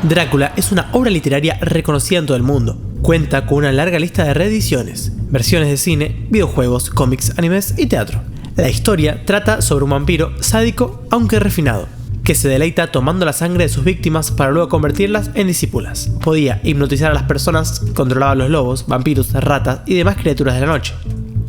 Drácula es una obra literaria reconocida en todo el mundo. Cuenta con una larga lista de reediciones, versiones de cine, videojuegos, cómics, animes y teatro. La historia trata sobre un vampiro sádico, aunque refinado, que se deleita tomando la sangre de sus víctimas para luego convertirlas en discípulas. Podía hipnotizar a las personas, controlaba a los lobos, vampiros, ratas y demás criaturas de la noche.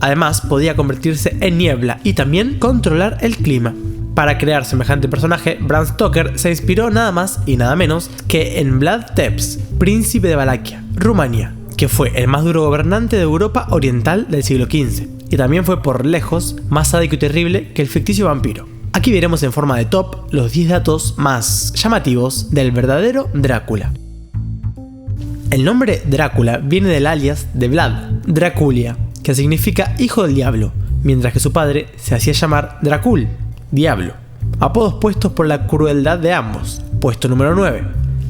Además, podía convertirse en niebla y también controlar el clima. Para crear semejante personaje, Bram Stoker se inspiró nada más y nada menos que en Vlad Tepes, príncipe de Valaquia, Rumania, que fue el más duro gobernante de Europa oriental del siglo XV, y también fue por lejos más sádico y terrible que el ficticio vampiro. Aquí veremos en forma de top los 10 datos más llamativos del verdadero Drácula. El nombre Drácula viene del alias de Vlad, Draculia, que significa hijo del diablo, mientras que su padre se hacía llamar Dracul, diablo. Apodos puestos por la crueldad de ambos. Puesto número 9.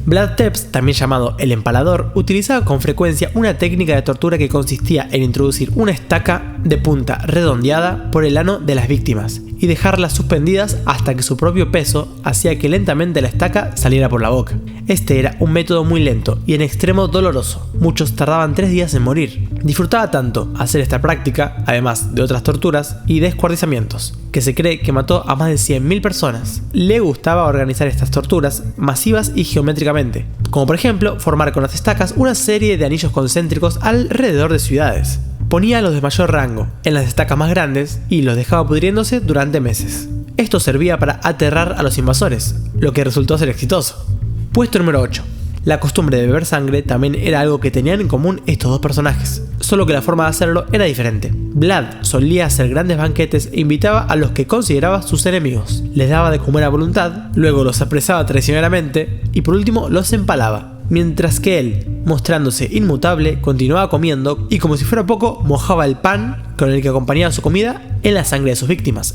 Vlad Tepes, también llamado el empalador, utilizaba con frecuencia una técnica de tortura que consistía en introducir una estaca de punta redondeada por el ano de las víctimas y dejarlas suspendidas hasta que su propio peso hacía que lentamente la estaca saliera por la boca. Este era un método muy lento y en extremo doloroso. Muchos tardaban 3 días en morir. Disfrutaba tanto hacer esta práctica, además de otras torturas y descuartizamientos, que se cree que mató a más de 100.000 personas. Le gustaba organizar estas torturas masivas y geométricamente, como por ejemplo formar con las estacas una serie de anillos concéntricos alrededor de ciudades. Ponía a los de mayor rango en las estacas más grandes y los dejaba pudriéndose durante meses. Esto servía para aterrar a los invasores, lo que resultó ser exitoso. Puesto número 8. La costumbre de beber sangre también era algo que tenían en común estos dos personajes, solo que la forma de hacerlo era diferente. Vlad solía hacer grandes banquetes e invitaba a los que consideraba sus enemigos. Les daba de comer a voluntad, luego los apresaba traicioneramente y por último los empalaba. Mientras que él, mostrándose inmutable, continuaba comiendo y como si fuera poco, mojaba el pan con el que acompañaba su comida en la sangre de sus víctimas.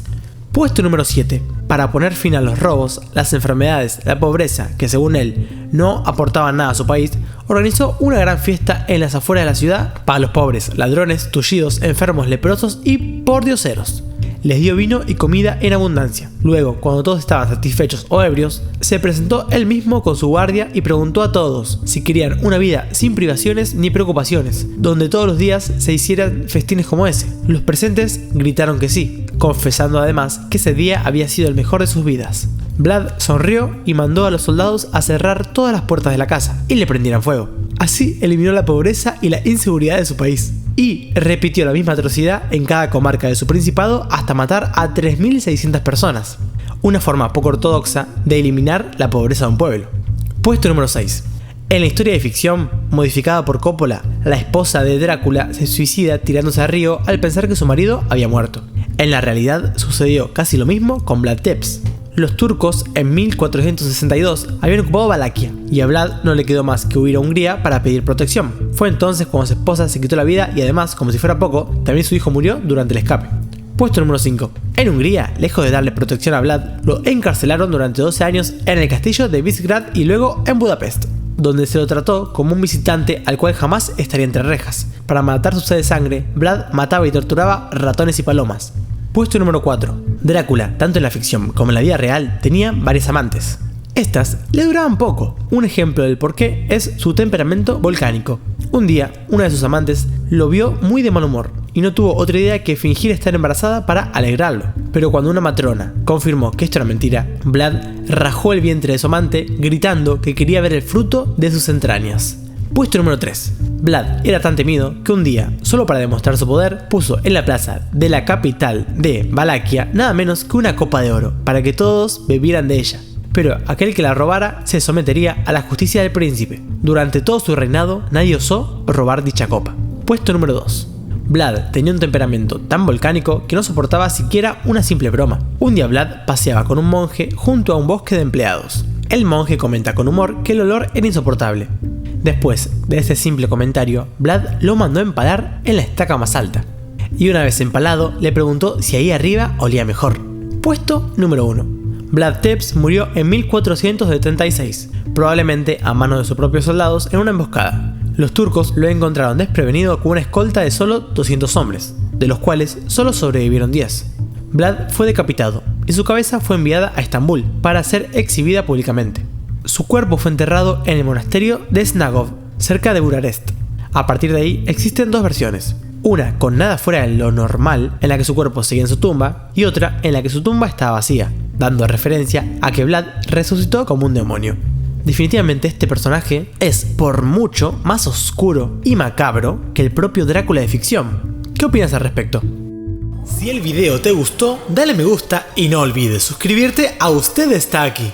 Puesto número 7. Para poner fin a los robos, las enfermedades, la pobreza, que según él no aportaban nada a su país, organizó una gran fiesta en las afueras de la ciudad para los pobres, ladrones, tullidos, enfermos, leprosos y pordioseros. Les dio vino y comida en abundancia. Luego, cuando todos estaban satisfechos o ebrios, se presentó él mismo con su guardia y preguntó a todos si querían una vida sin privaciones ni preocupaciones, donde todos los días se hicieran festines como ese. Los presentes gritaron que sí, confesando además que ese día había sido el mejor de sus vidas. Vlad sonrió y mandó a los soldados a cerrar todas las puertas de la casa y le prendieran fuego. Así eliminó la pobreza y la inseguridad de su país. Y repitió la misma atrocidad en cada comarca de su principado hasta matar a 3.600 personas. Una forma poco ortodoxa de eliminar la pobreza de un pueblo. Puesto número 6. En la historia de ficción, modificada por Coppola, la esposa de Drácula se suicida tirándose al río al pensar que su marido había muerto. En la realidad sucedió casi lo mismo con Vlad Tepes. Los turcos en 1462 habían ocupado Valaquia y a Vlad no le quedó más que huir a Hungría para pedir protección. Fue entonces cuando su esposa se quitó la vida y además, como si fuera poco, también su hijo murió durante el escape. Puesto número 5. En Hungría, lejos de darle protección a Vlad, lo encarcelaron durante 12 años en el castillo de Visegrad y luego en Budapest, donde se lo trató como un visitante al cual jamás estaría entre rejas. Para matar su sed de sangre, Vlad mataba y torturaba ratones y palomas. Puesto número 4. Drácula, tanto en la ficción como en la vida real, tenía varias amantes. Estas le duraban poco. Un ejemplo del porqué es su temperamento volcánico. Un día, una de sus amantes lo vio muy de mal humor y no tuvo otra idea que fingir estar embarazada para alegrarlo. Pero cuando una matrona confirmó que esto era mentira, Vlad rajó el vientre de su amante gritando que quería ver el fruto de sus entrañas. Puesto número 3. Vlad era tan temido que un día, solo para demostrar su poder, puso en la plaza de la capital de Valaquia nada menos que una copa de oro, para que todos bebieran de ella. Pero aquel que la robara se sometería a la justicia del príncipe. Durante todo su reinado, nadie osó robar dicha copa. Puesto número 2. Vlad tenía un temperamento tan volcánico que no soportaba siquiera una simple broma. Un día Vlad paseaba con un monje junto a un bosque de empleados. El monje comenta con humor que el olor era insoportable. Después de este simple comentario, Vlad lo mandó a empalar en la estaca más alta. Y una vez empalado, le preguntó si ahí arriba olía mejor. Puesto número 1. Vlad Tepes murió en 1476, probablemente a manos de sus propios soldados en una emboscada. Los turcos lo encontraron desprevenido con una escolta de solo 200 hombres, de los cuales solo sobrevivieron 10. Vlad fue decapitado y su cabeza fue enviada a Estambul para ser exhibida públicamente. Su cuerpo fue enterrado en el monasterio de Snagov, cerca de Bucarest. A partir de ahí existen dos versiones. Una con nada fuera de lo normal, en la que su cuerpo sigue en su tumba, y otra en la que su tumba está vacía, dando referencia a que Vlad resucitó como un demonio. Definitivamente este personaje es por mucho más oscuro y macabro que el propio Drácula de ficción. ¿Qué opinas al respecto? Si el video te gustó, dale me gusta y no olvides suscribirte a Usted Está Aquí.